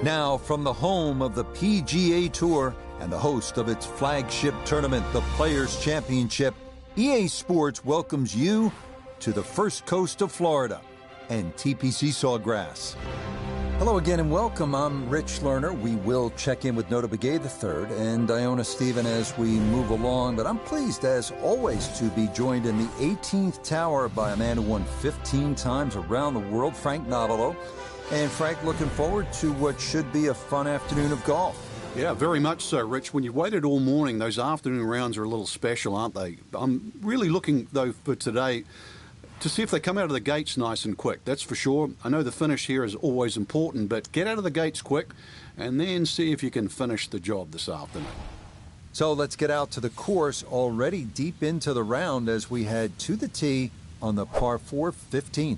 Now, from the home of the PGA Tour and the host of its flagship tournament, the Players' Championship, EA Sports welcomes you to the first coast of Florida and TPC Sawgrass. Hello again and welcome. I'm Rich Lerner. We will check in with Nota Begay III and Iona Stephen as we move along, but I'm pleased, as always, to be joined in the 18th tower by a man who won 15 times around the world, Frank Navalo. And Frank, looking forward to what should be a fun afternoon of golf. Yeah, very much so, Rich. When you've waited all morning, those afternoon rounds are a little special, aren't they? I'm really looking, though, for today to see if they come out of the gates nice and quick. That's for sure. I know the finish here is always important, but get out of the gates quick and then see if you can finish the job this afternoon. So let's get out to the course, already deep into the round as we head to the tee on the par 4 15th.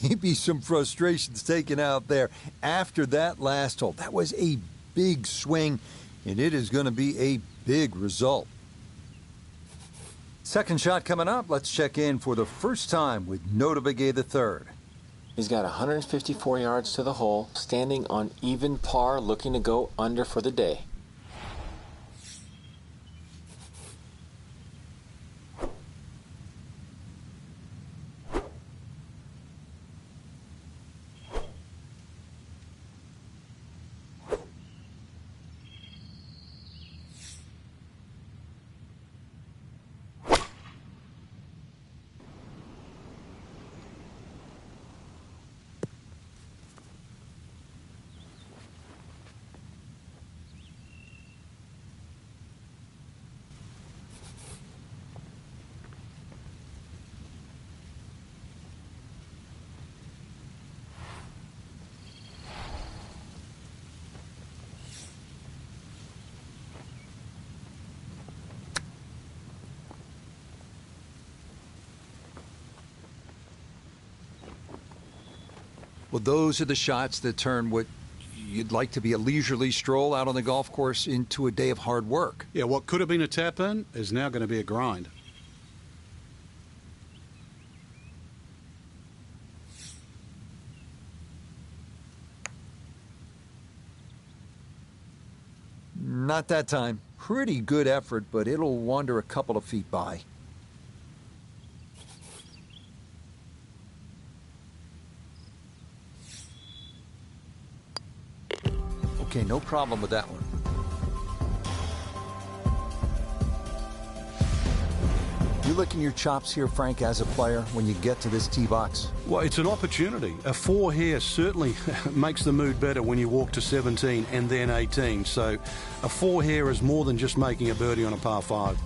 Maybe some frustrations taken out there after that last hole. That was a big swing, and it is going to be a big result. Second shot coming up. Let's check in for the first time with Nota Begay III. He's got 154 yards to the hole, standing on even par, looking to go under for the day. Well, those are the shots that turn what you'd like to be a leisurely stroll out on the golf course into a day of hard work. Yeah, what could have been a tap-in is now going to be a grind. Not that time. Pretty good effort, but it'll wander a couple of feet by. Okay, no problem with that one. You licking your chops here, Frank, as a player, when you get to this tee box? Well, it's an opportunity. A 4 here certainly makes the mood better when you walk to 17 and then 18. So a 4 here is more than just making a birdie on a par 5.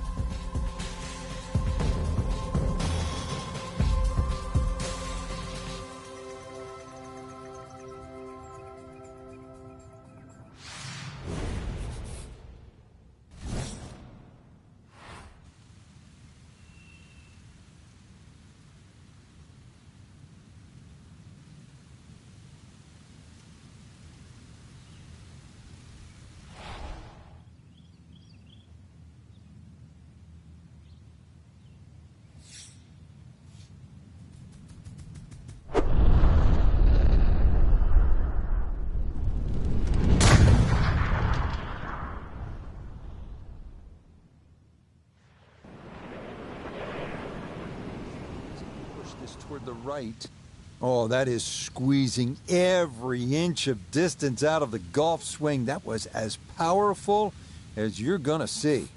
Toward the right. Oh, that is squeezing every inch of distance out of the golf swing. That was as powerful as you're going to see.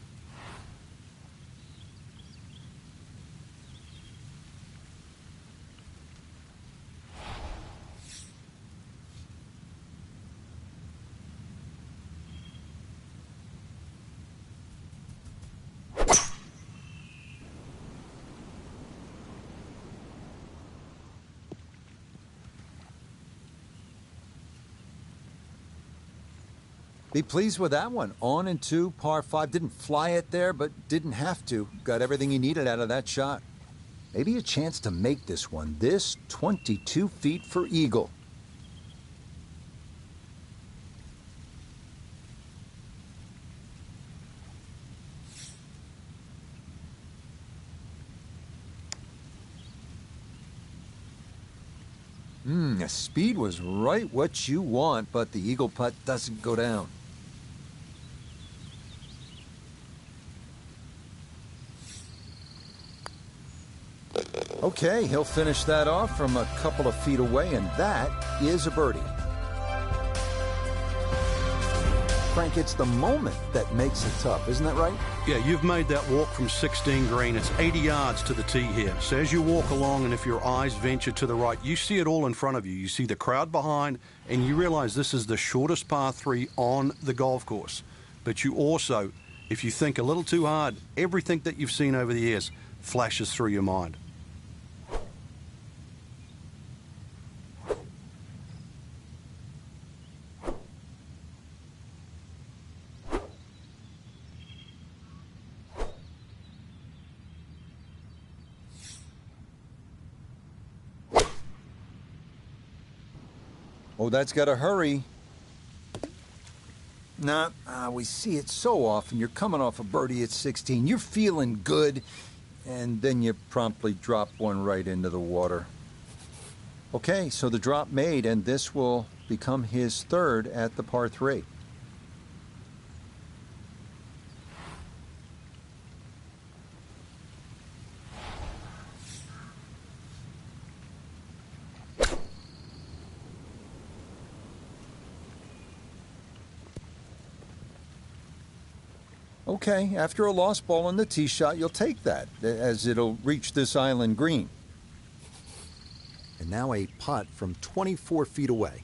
Be pleased with that one. On and two, par 5. Didn't fly it there, but didn't have to. Got everything he needed out of that shot. Maybe a chance to make this one. This 22 feet for eagle. Speed was right what you want, but the eagle putt doesn't go down. Okay, he'll finish that off from a couple of feet away, and that is a birdie. Frank, it's the moment that makes it tough, isn't that right? Yeah, you've made that walk from 16 green. It's 80 yards to the tee here. So as you walk along and if your eyes venture to the right, you see it all in front of you. You see the crowd behind and you realize this is the shortest par 3 on the golf course. But you also, if you think a little too hard, everything that you've seen over the years flashes through your mind. Oh, that's got to hurry. Nah, we see it so often. You're coming off a birdie at 16. You're feeling good, and then you promptly drop one right into the water. Okay, so the drop made, and this will become his third at the par 3. Okay, after a lost ball on the tee shot, you'll take that, as it'll reach this island green. And now a putt from 24 feet away.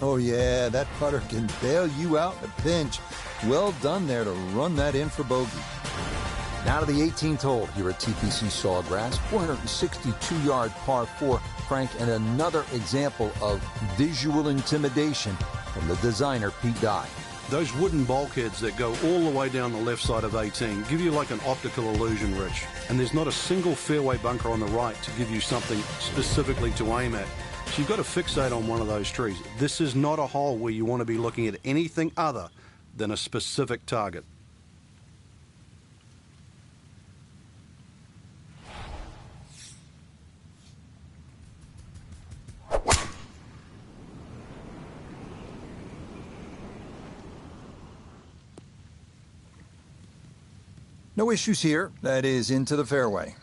Oh yeah, that putter can bail you out in a pinch. Well done there to run that in for bogey. Now to the 18th hole here at TPC Sawgrass, 462-yard par 4, Frank, and another example of visual intimidation from the designer, Pete Dye. Those wooden bulkheads that go all the way down the left side of 18 give you like an optical illusion, Rich. And there's not a single fairway bunker on the right to give you something specifically to aim at. So you've got to fixate on one of those trees. This is not a hole where you want to be looking at anything other than a specific target. No issues here. That is into the fairway.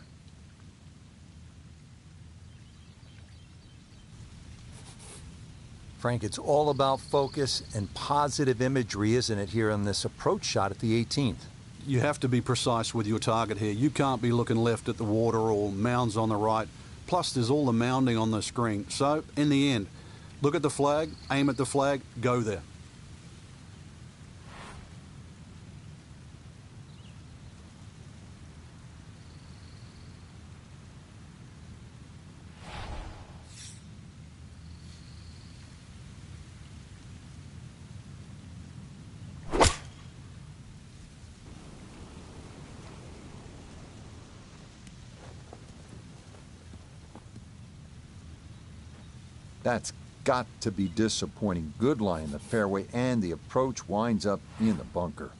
Frank, it's all about focus and positive imagery, isn't it, here on this approach shot at the 18th? You have to be precise with your target here. You can't be looking left at the water or mounds on the right. Plus, there's all the mounding on the screen. So, in the end, look at the flag, aim at the flag, go there. That's got to be disappointing. Good lie in the fairway, and the approach winds up in the bunker.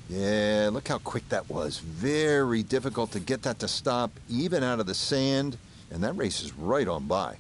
Yeah, look how quick that was. Very difficult to get that to stop, even out of the sand, and that race is right on by.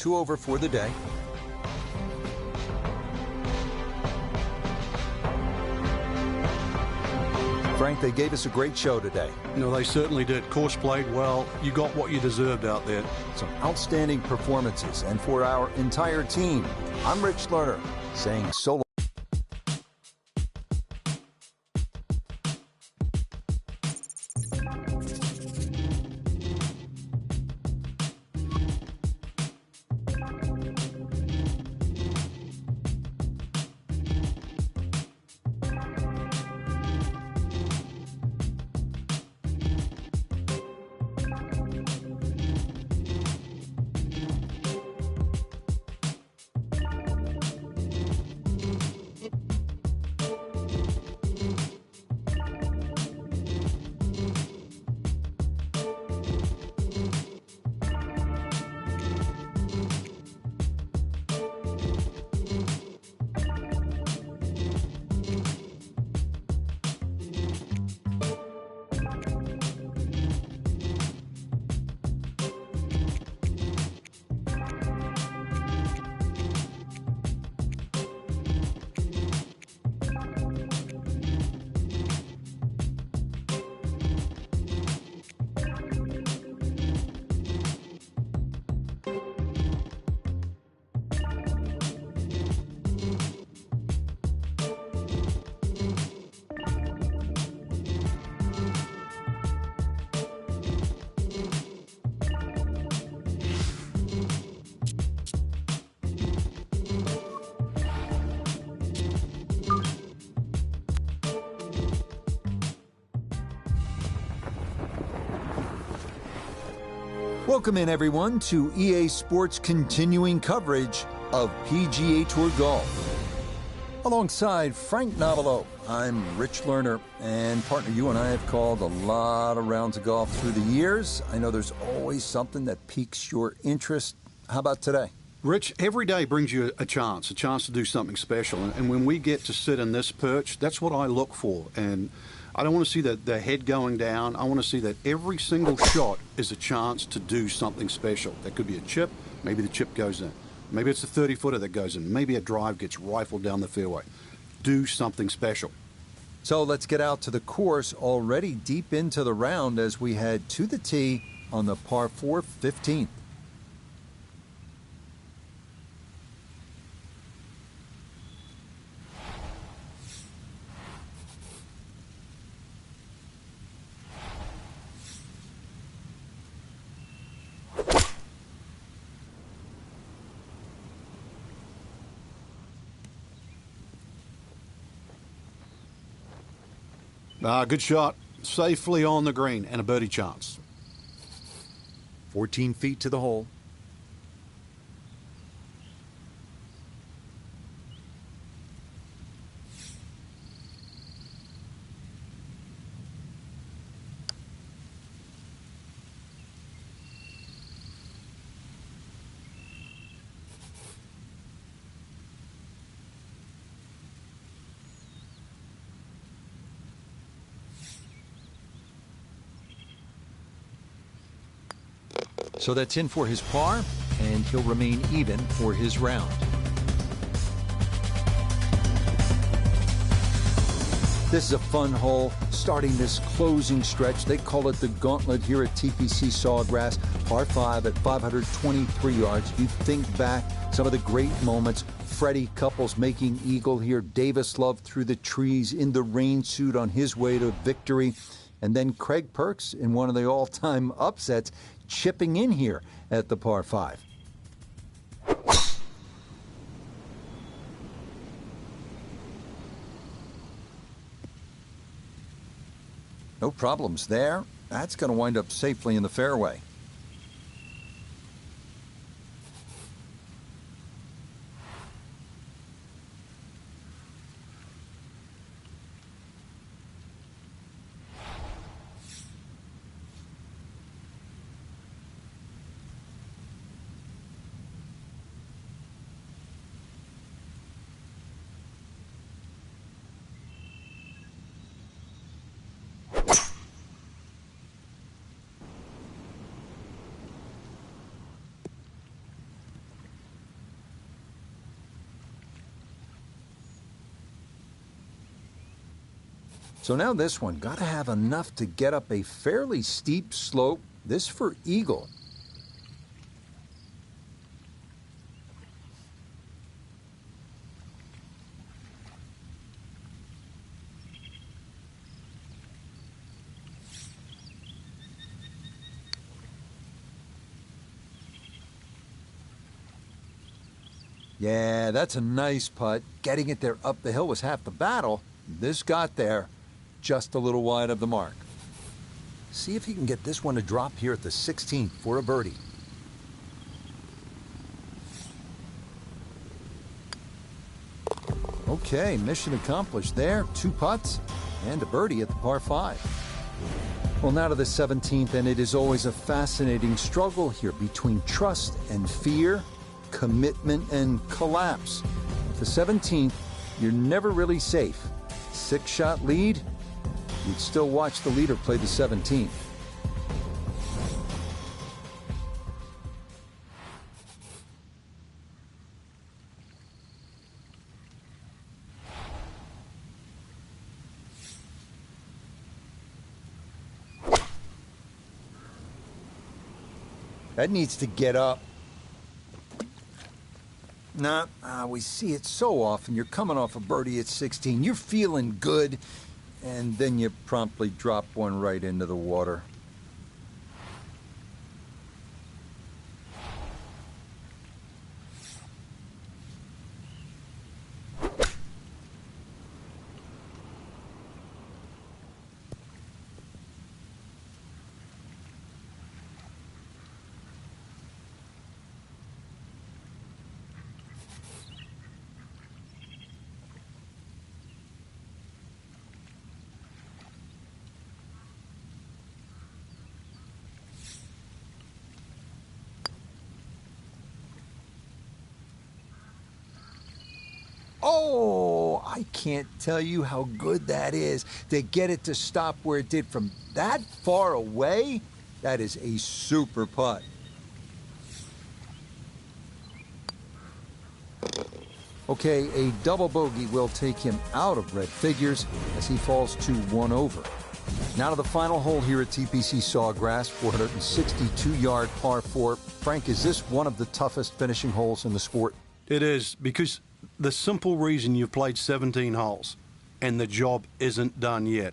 2 over for the day. Frank, they gave us a great show today. No, they certainly did. Course played well. You got what you deserved out there. Some outstanding performances. And for our entire team, I'm Rich Lerner saying so long. Welcome in, everyone, to EA Sports' continuing coverage of PGA Tour Golf. Alongside Frank Novelo, I'm Rich Lerner, and partner, you and I have called a lot of rounds of golf through the years. I know there's always something that piques your interest. How about today? Rich, every day brings you a chance to do something special. And when we get to sit in this perch, that's what I look for. And I don't want to see the head going down. I want to see that every single shot is a chance to do something special. That could be a chip. Maybe the chip goes in. Maybe it's a 30-footer that goes in. Maybe a drive gets rifled down the fairway. Do something special. So let's get out to the course, already deep into the round as we head to the tee on the par 4 15th. Good shot. Safely on the green and a birdie chance. 14 feet to the hole. So that's in for his par, and he'll remain even for his round. This is a fun hole, starting this closing stretch. They call it the gauntlet here at TPC Sawgrass. Par 5 at 523 yards. You think back, some of the great moments. Freddie Couples making eagle here. Davis Love through the trees in the rain suit on his way to victory. And then Craig Perks in one of the all-time upsets, chipping in here at the par 5. No problems there. That's going to wind up safely in the fairway. So now this one, got to have enough to get up a fairly steep slope. This for eagle. Yeah, that's a nice putt. Getting it there up the hill was half the battle. This got there just a little wide of the mark. See if he can get this one to drop here at the 16th for a birdie. Okay, mission accomplished there. 2 putts and a birdie at the par 5. Well, now to the 17th, and it is always a fascinating struggle here between trust and fear, commitment and collapse. At the 17th, you're never really safe. 6-shot lead, you'd still watch the leader play the 17th. That needs to get up. Nah, we see it so often. You're coming off a birdie at 16. You're feeling good, and then you promptly drop one right into the water. Oh, I can't tell you how good that is to get it to stop where it did from that far away. That is a super putt. Okay, a double bogey will take him out of red figures as he falls to 1 over. Now to the final hole here at TPC Sawgrass, 462-yard par 4. Frank, is this one of the toughest finishing holes in the sport? It is, because the simple reason you've played 17 holes and the job isn't done yet.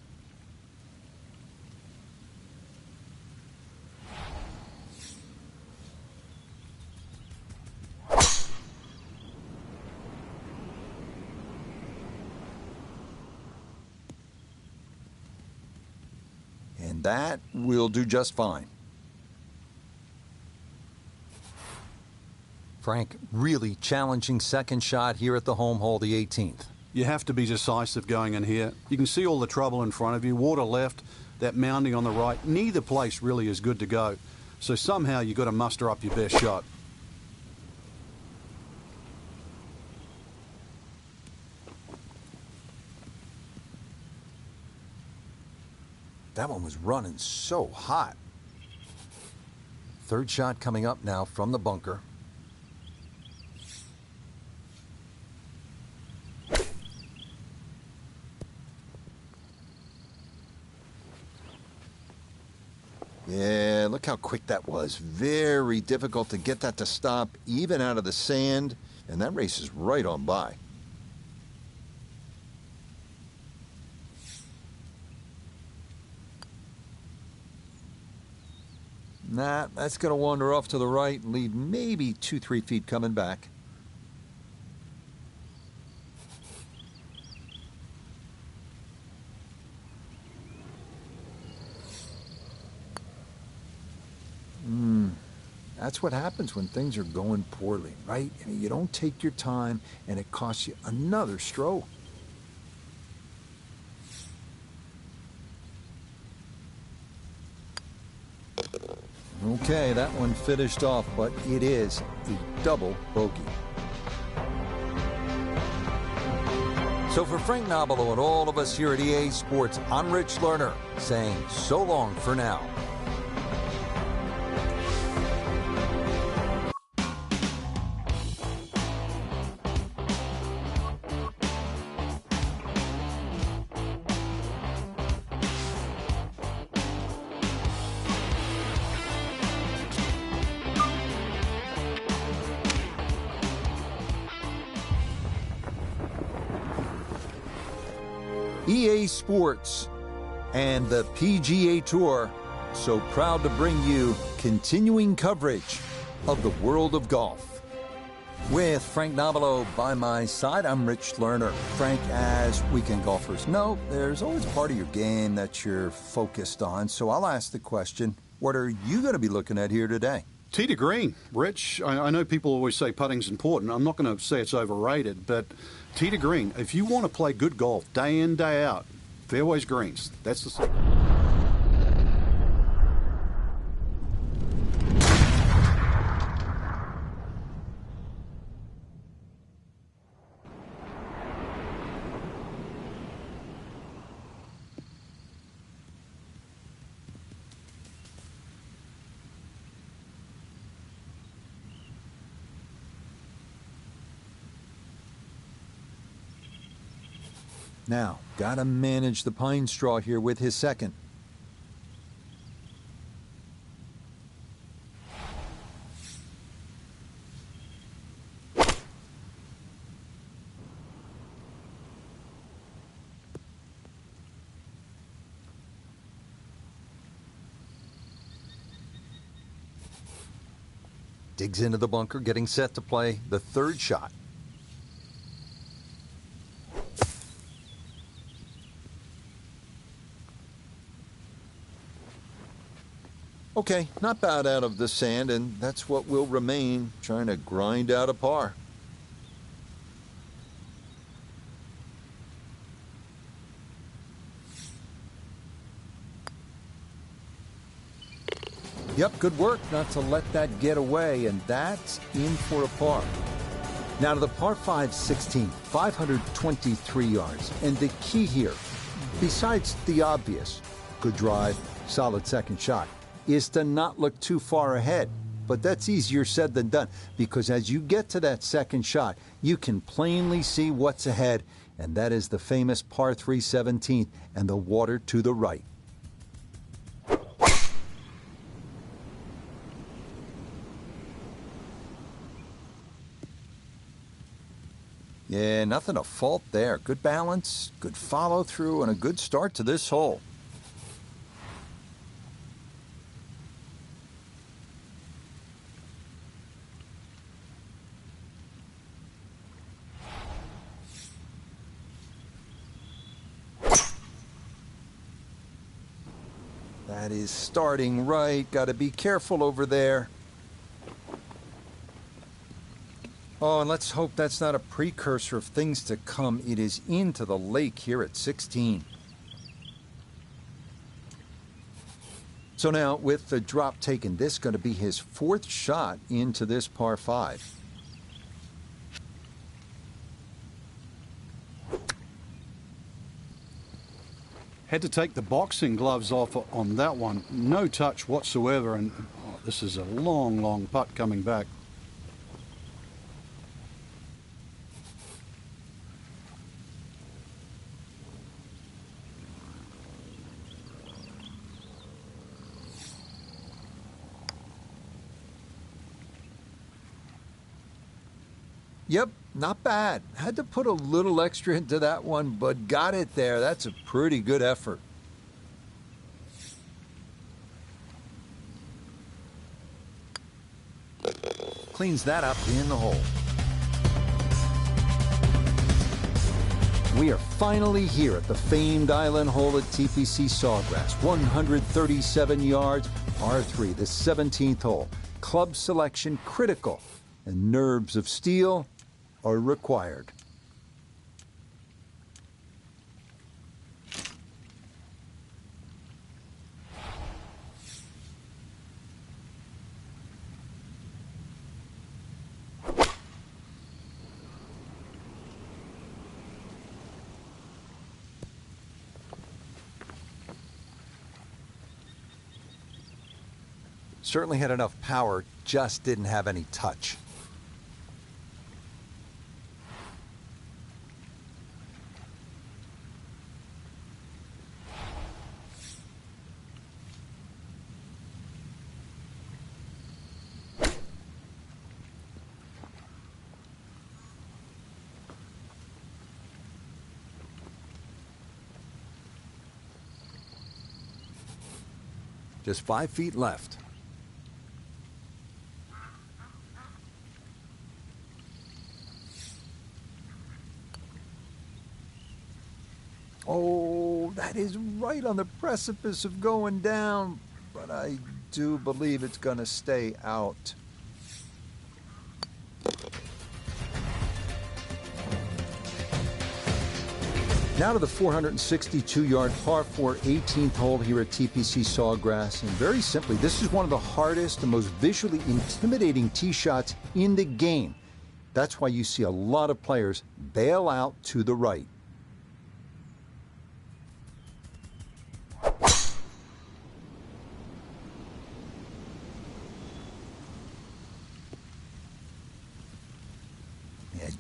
And that will do just fine. Frank, really challenging second shot here at the home hole, the 18th. You have to be decisive going in here. You can see all the trouble in front of you. Water left, that mounding on the right. Neither place really is good to go. So somehow you've got to muster up your best shot. That one was running so hot. Third shot coming up now from the bunker. Yeah, look how quick that was. Very difficult to get that to stop, even out of the sand, and that race is right on by. Nah, that's going to wander off to the right and leave maybe 2-3 feet coming back. That's what happens when things are going poorly, right? I mean, you don't take your time, and it costs you another stroke. Okay, that one finished off, but it is a double bogey. So for Frank Nobilo and all of us here at EA Sports, I'm Rich Lerner, saying so long for now. EA Sports, and the PGA Tour, so proud to bring you continuing coverage of the world of golf. With Frank Nobilo by my side, I'm Rich Lerner. Frank, as weekend golfers know, there's always part of your game that you're focused on, so I'll ask the question, what are you going to be looking at here today? Tee to green, Rich. I know people always say putting's important. I'm not going to say it's overrated, but tee to green, if you want to play good golf day in, day out, fairways, greens, that's the... Now, gotta manage the pine straw here with his second. Digs into the bunker, getting set to play the third shot. Okay, not bad out of the sand, and that's what will remain, trying to grind out a par. Yep, good work not to let that get away, and that's in for a par. Now to the par 5 16, 523 yards. And the key here, besides the obvious, good drive, solid second shot, is to not look too far ahead. But that's easier said than done, because as you get to that second shot, you can plainly see what's ahead, and that is the famous par 3 17th and the water to the right. Yeah, nothing to fault there. Good balance, good follow through, and a good start to this hole. That is starting right. Got to be careful over there. Oh, and let's hope that's not a precursor of things to come. It is into the lake here at 16. So now, with the drop taken, this is going to be his fourth shot into this par 5. Had to take the boxing gloves off on that one. No touch whatsoever, and this is a long, long putt coming back. Yep, not bad. Had to put a little extra into that one, but got it there. That's a pretty good effort. Cleans that up in the hole. We are finally here at the famed island hole at TPC Sawgrass. 137 yards, par 3, the 17th hole. Club selection critical, and nerves of steel are required. Certainly had enough power, just didn't have any touch. Just 5 feet left. Oh, that is right on the precipice of going down, but I do believe it's going to stay out. Now to the 462-yard par 4 18th hole here at TPC Sawgrass. And very simply, this is one of the hardest and most visually intimidating tee shots in the game. That's why you see a lot of players bail out to the right.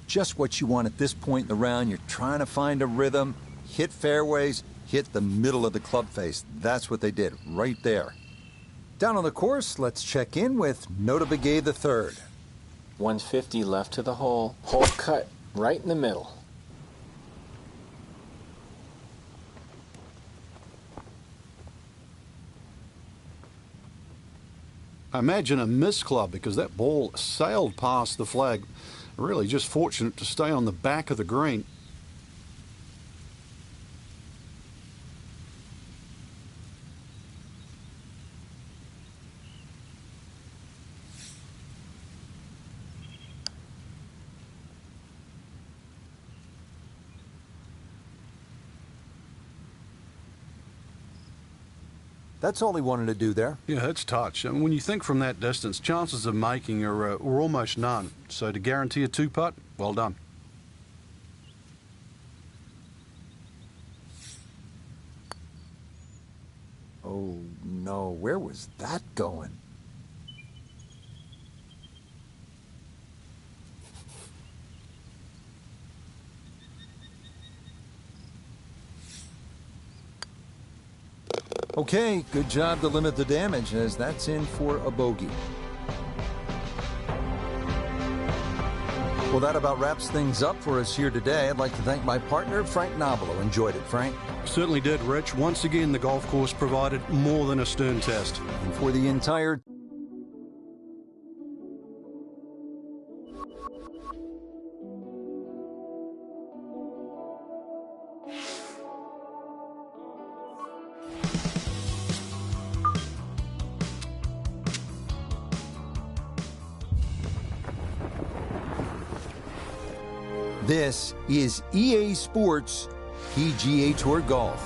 Just what you want at this point in the round. You're trying to find a rhythm, hit fairways, hit the middle of the club face. That's what they did right there. Down on the course, let's check in with Nota Begay III. 150 left to the hole. Hole cut right in the middle. I imagine a missed club because that ball sailed past the flag. Really just fortunate to stay on the back of the green. That's all he wanted to do there. Yeah, it's touch. And when you think from that distance, chances of making are almost none. So to guarantee a 2-putt, well done. Oh, no. Where was that going? Okay, good job to limit the damage, as that's in for a bogey. Well, that about wraps things up for us here today. I'd like to thank my partner, Frank Nobilo. Enjoyed it, Frank? Certainly did, Rich. Once again, the golf course provided more than a stern test. And for the entire This is EA Sports PGA Tour Golf.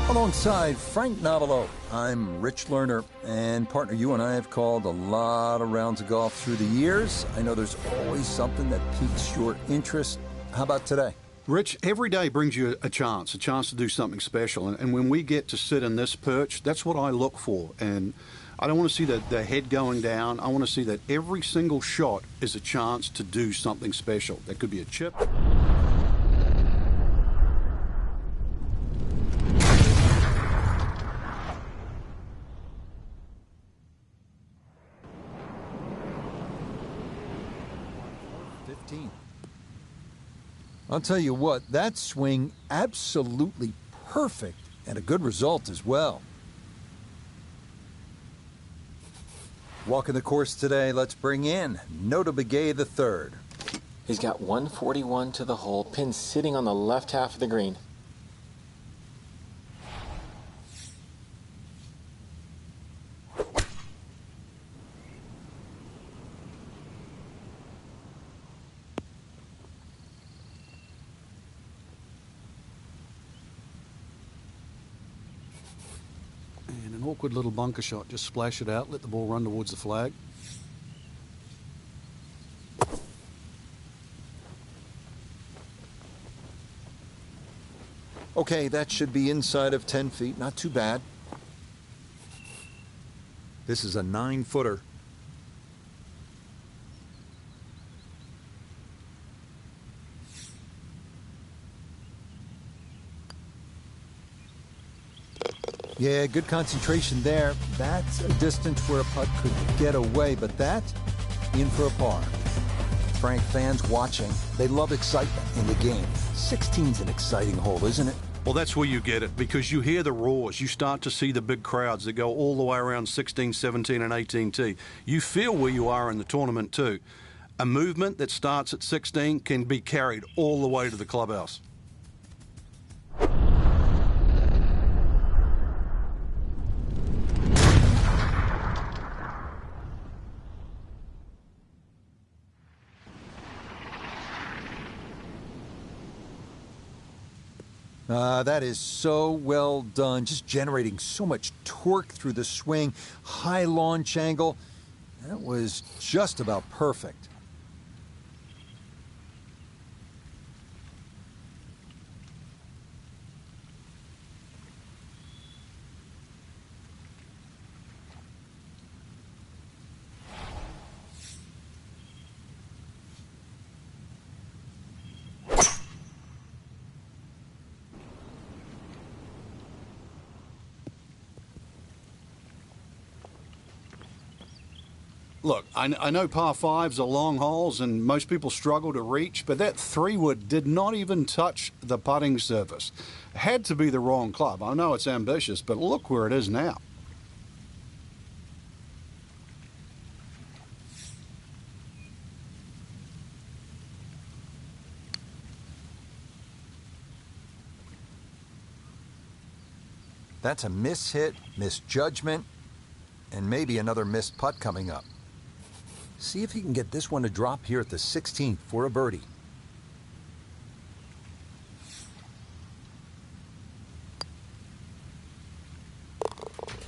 Alongside Frank Nobilo, I'm Rich Lerner, and partner, you and I have called a lot of rounds of golf through the years. I know there's always something that piques your interest. How about today? Rich, every day brings you a chance to do something special. And when we get to sit in this perch, that's what I look for. And I don't want to see the head going down. I want to see that every single shot is a chance to do something special. That could be a chip. I'll tell you what, that swing absolutely perfect and a good result as well. Walking the course today, let's bring in Nota Begay III. He's got 141 to the hole, pin sitting on the left half of the green. Awkward little bunker shot. Just splash it out, let the ball run towards the flag. Okay, that should be inside of 10 feet. Not too bad. This is a 9-footer. Yeah, good concentration there. That's a distance where a putt could get away, but that, in for a par. Frank, fans watching, they love excitement in the game. 16's an exciting hole, isn't it? Well, that's where you get it, because you hear the roars. You start to see the big crowds that go all the way around 16, 17 and 18T. You feel where you are in the tournament too. A movement that starts at 16 can be carried all the way to the clubhouse. That is so well done, just generating so much torque through the swing, high launch angle. That was just about perfect. Look, I know par fives are long holes and most people struggle to reach, but that 3-wood did not even touch the putting surface. It had to be the wrong club. I know it's ambitious, but look where it is now. That's a mishit, misjudgment, and maybe another missed putt coming up. See if he can get this one to drop here at the 16th for a birdie.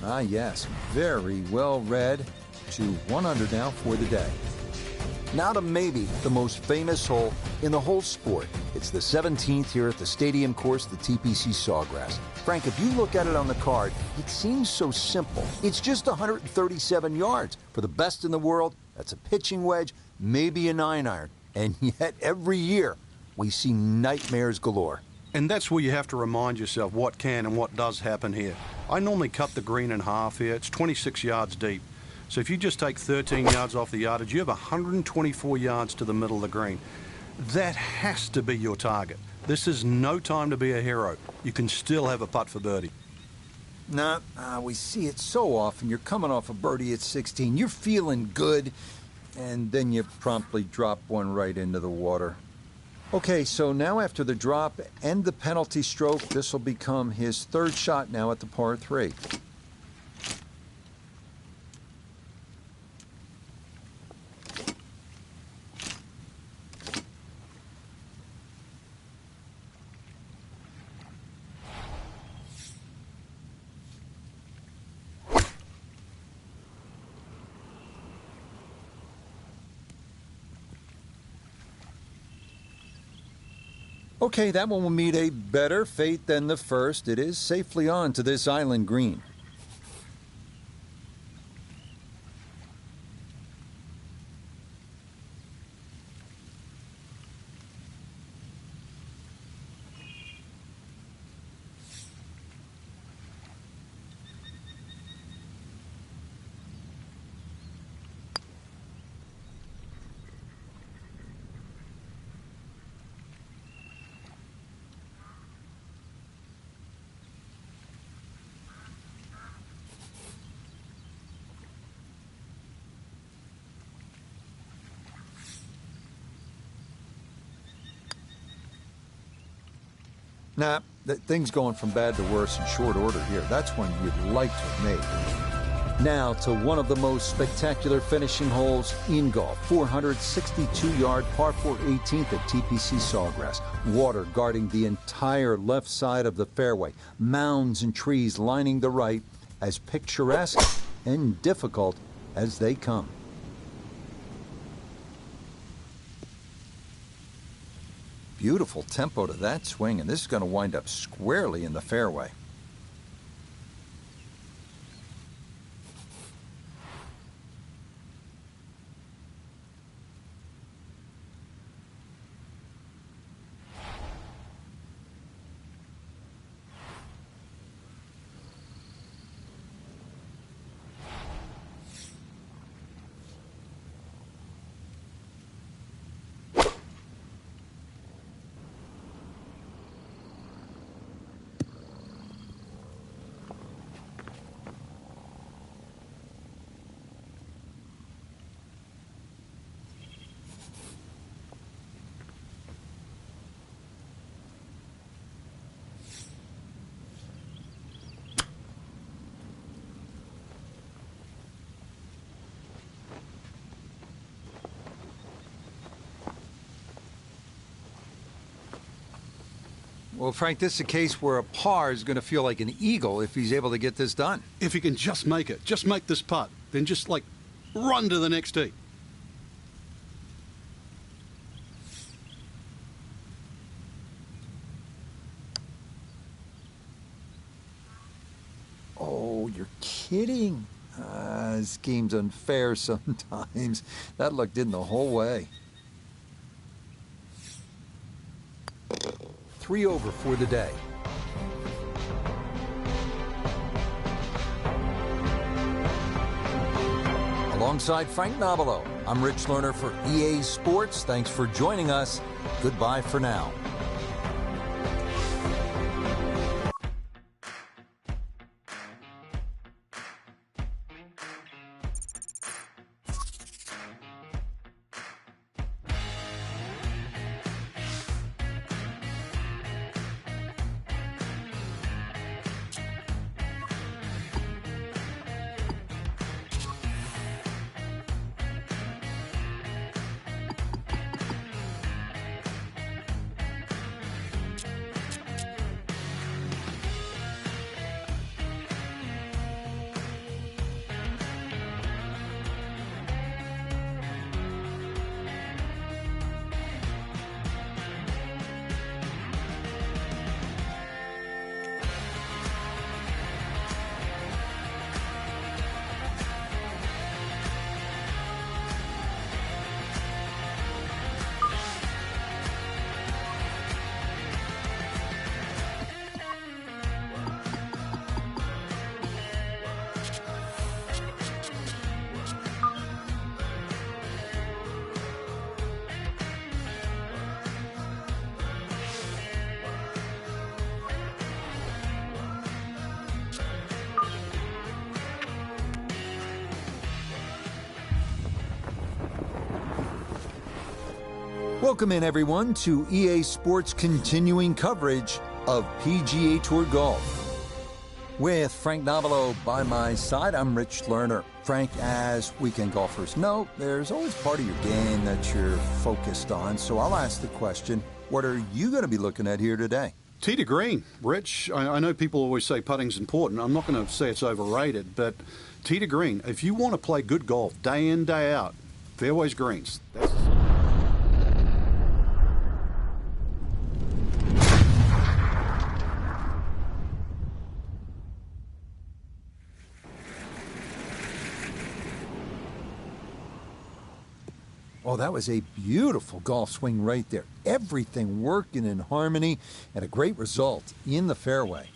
Ah, yes, very well read. To 1 under now for the day. Now to maybe the most famous hole in the whole sport. It's the 17th here at the stadium course, the TPC Sawgrass. Frank, if you look at it on the card, it seems so simple. It's just 137 yards. For the best in the world, that's a pitching wedge, maybe a 9-iron. And yet every year, we see nightmares galore. And that's where you have to remind yourself what can and what does happen here. I normally cut the green in half here. It's 26 yards deep. So if you just take 13 yards off the yardage, you have 124 yards to the middle of the green. That has to be your target. This is no time to be a hero. You can still have a putt for birdie. Nah, we see it so often. You're coming off a birdie at 16. You're feeling good, and then you promptly drop one right into the water. Okay, so now after the drop and the penalty stroke, this will become his third shot now at the par 3. Okay, that one will meet a better fate than the first. It is safely on to this island green. Nah, things going from bad to worse in short order here. That's one you'd like to have made. Now to one of the most spectacular finishing holes in golf. 462-yard par 4 18th at TPC Sawgrass. Water guarding the entire left side of the fairway. Mounds and trees lining the right, as picturesque and difficult as they come. Beautiful tempo to that swing, and this is going to wind up squarely in the fairway. Well, Frank, this is a case where a par is going to feel like an eagle if he's able to get this done. If he can just make it, just make this putt, then just like run to the next tee. Oh, you're kidding. This game's unfair sometimes. That looked in the whole way. 3 over for the day. Alongside Frank Nobilo, I'm Rich Lerner for EA Sports. Thanks for joining us. Goodbye for now. Welcome in, everyone, to EA Sports' continuing coverage of PGA Tour Golf. With Frank Nobilo by my side, I'm Rich Lerner. Frank, as weekend golfers know, there's always part of your game that you're focused on. So I'll ask the question, what are you going to be looking at here today? Tee to green, Rich. I know people always say putting's important. I'm not going to say it's overrated, but tee to green. If you want to play good golf day in, day out, fairways, greens. Oh, that was a beautiful golf swing right there. Everything working in harmony and a great result in the fairway.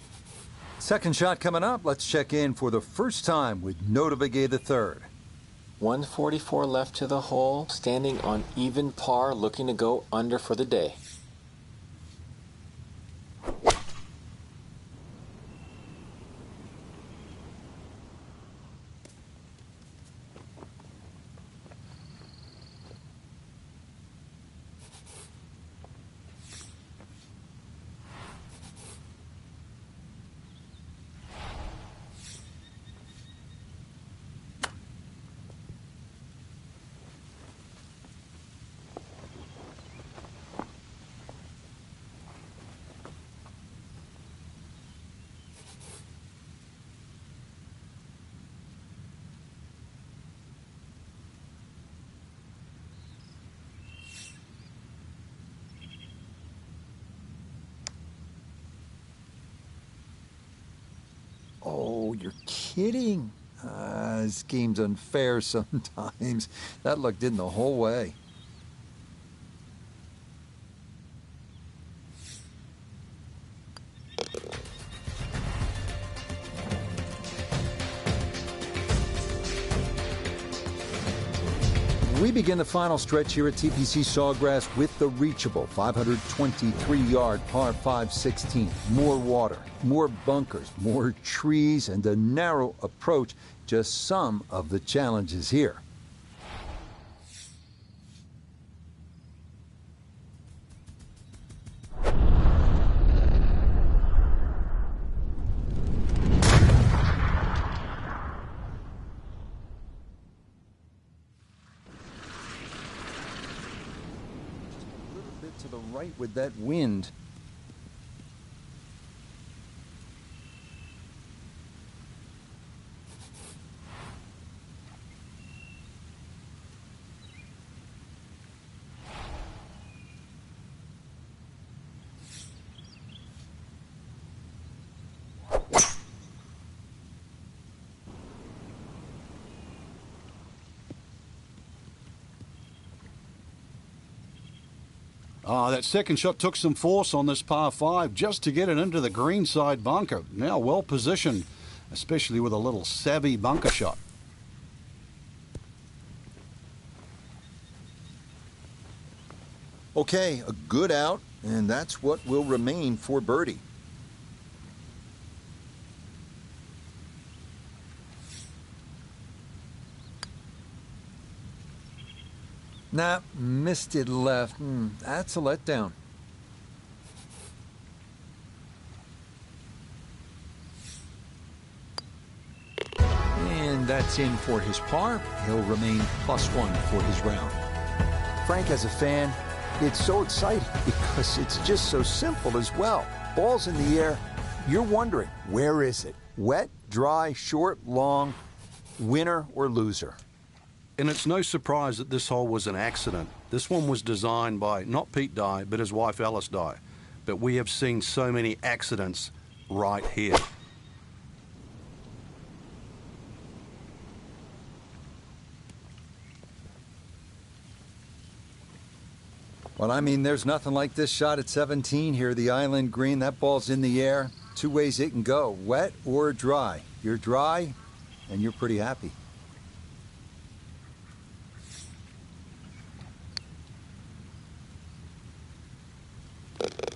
Second shot coming up. Let's check in for the first time with Notavigay III. 144 left to the hole, standing on even par, looking to go under for the day. Oh, you're kidding. This game's unfair sometimes. That looked in the whole way. We begin the final stretch here at TPC Sawgrass with the reachable 523-yard par 5 16. More water, more bunkers, more trees, and a narrow approach. Just some of the challenges here. To the right with that wind. Ah, that second shot took some force on this par 5 just to get it into the green side bunker. Now well positioned, especially with a little savvy bunker shot. Okay, a good out, and that's what will remain for birdie. Nah, missed it left. That's a letdown. And that's in for his par. He'll remain +1 for his round. Frank, as a fan, it's so exciting because it's just so simple as well. Ball's in the air. You're wondering, where is it? Wet, dry, short, long, winner or loser? And it's no surprise that this hole was an accident. This one was designed by not Pete Dye, but his wife Alice Dye. But we have seen so many accidents right here. Well, I mean, there's nothing like this shot at 17 here, the island green. That ball's in the air. Two ways it can go, wet or dry. You're dry, and you're pretty happy.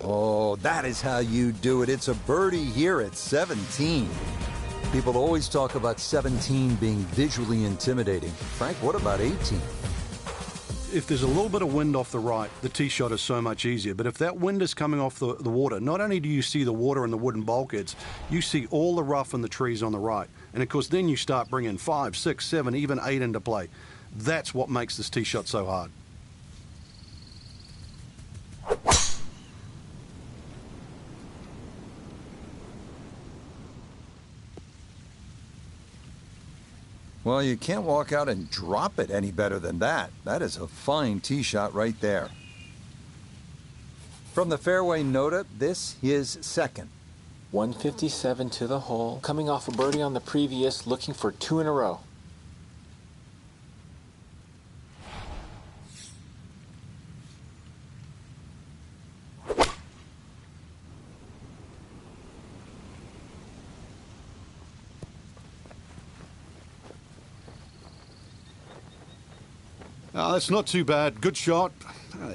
Oh, that is how you do it. It's a birdie here at 17. People always talk about 17 being visually intimidating. Frank, what about 18? If there's a little bit of wind off the right, the tee shot is so much easier. But if that wind is coming off the water, not only do you see the water and the wooden bulkheads, you see all the rough and the trees on the right. And of course, then you start bringing 5, 6, 7, even 8 into play. That's what makes this tee shot so hard. Well, you can't walk out and drop it any better than that. That is a fine tee shot right there. From the fairway nota, this is second. 157 to the hole, coming off a birdie on the previous, looking for 2 in a row. That's not too bad. Good shot.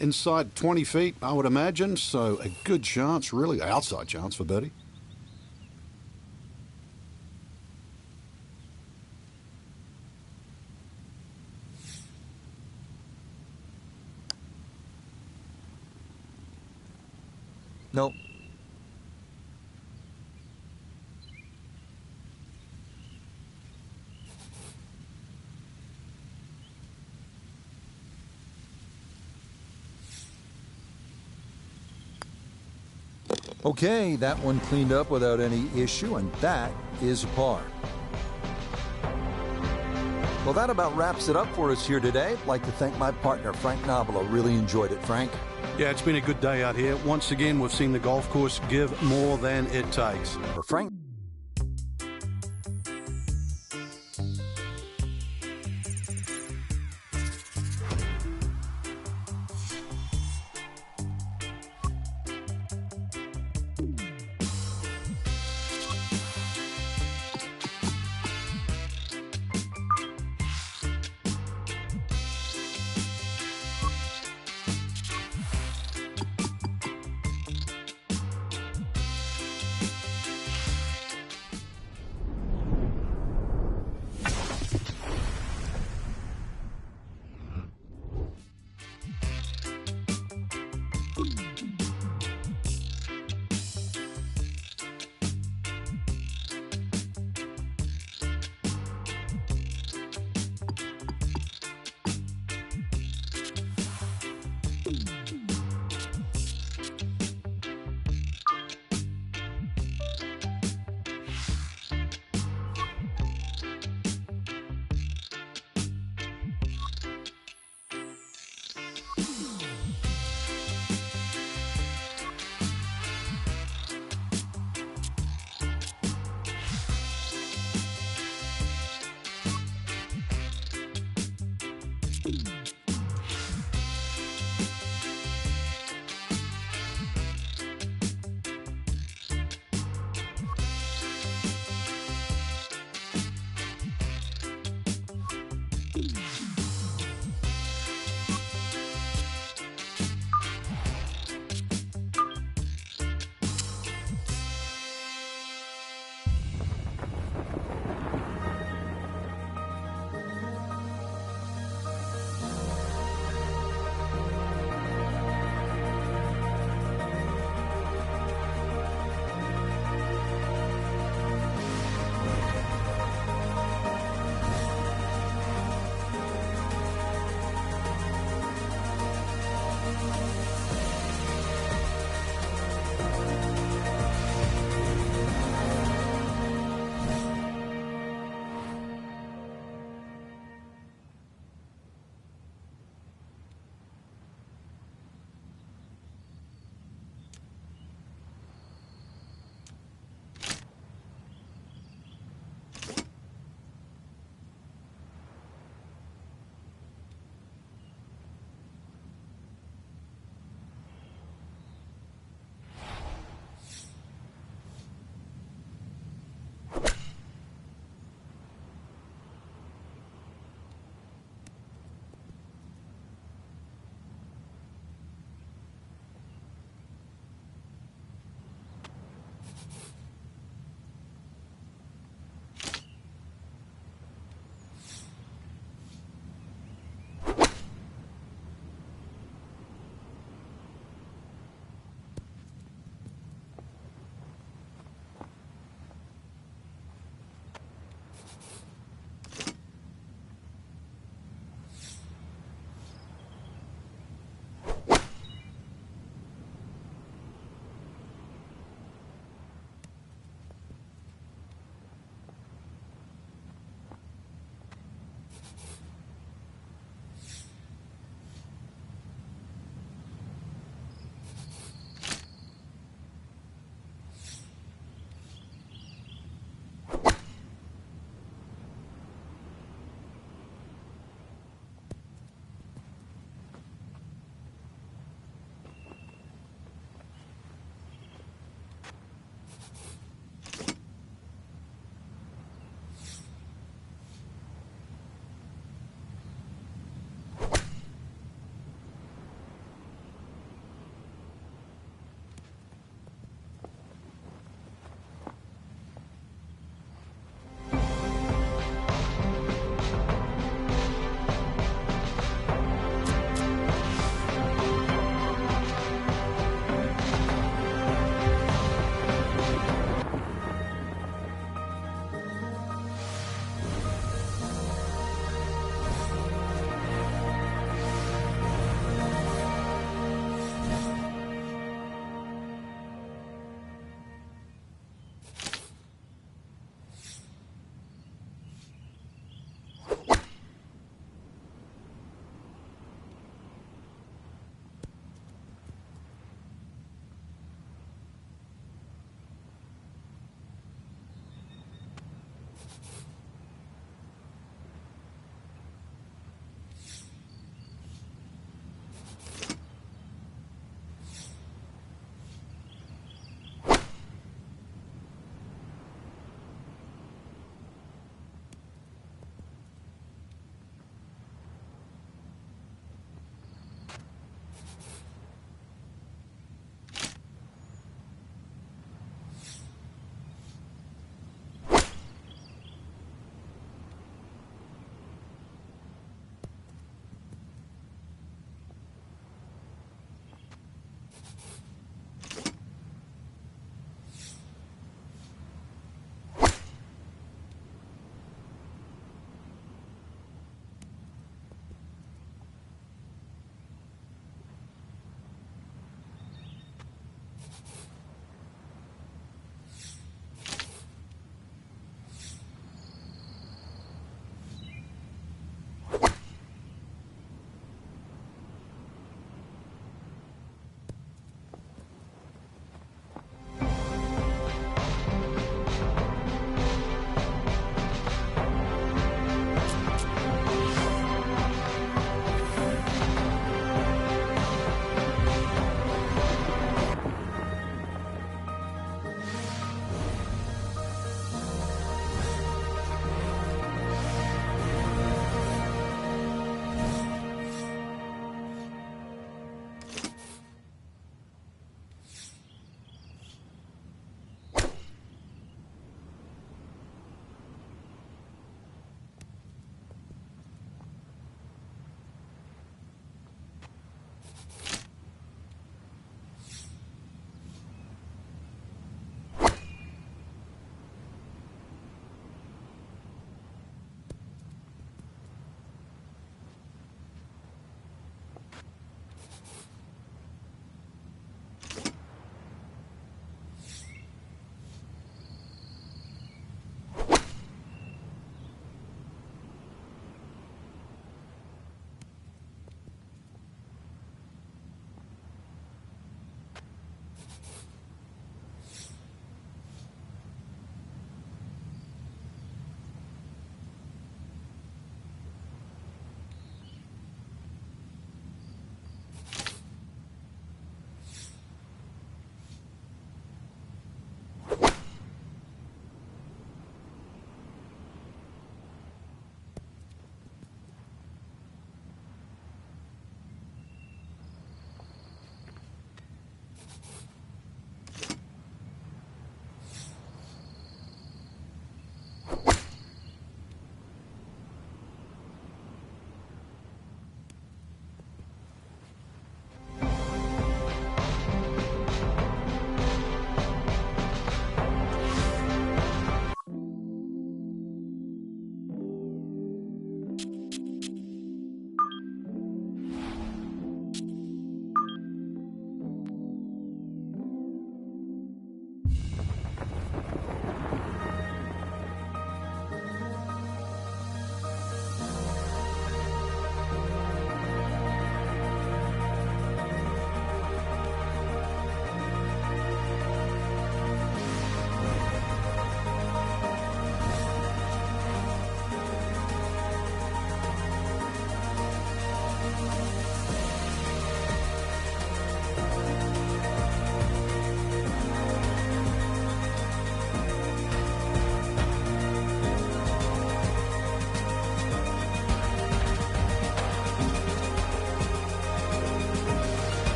Inside 20 feet, I would imagine. So a good chance, really, outside chance for birdie. Nope. Okay, that one cleaned up without any issue, and that is a par. Well, that about wraps it up for us here today. I'd like to thank my partner, Frank Nobilo. Really enjoyed it, Frank. Yeah, it's been a good day out here. Once again, we've seen the golf course give more than it takes. For Frank.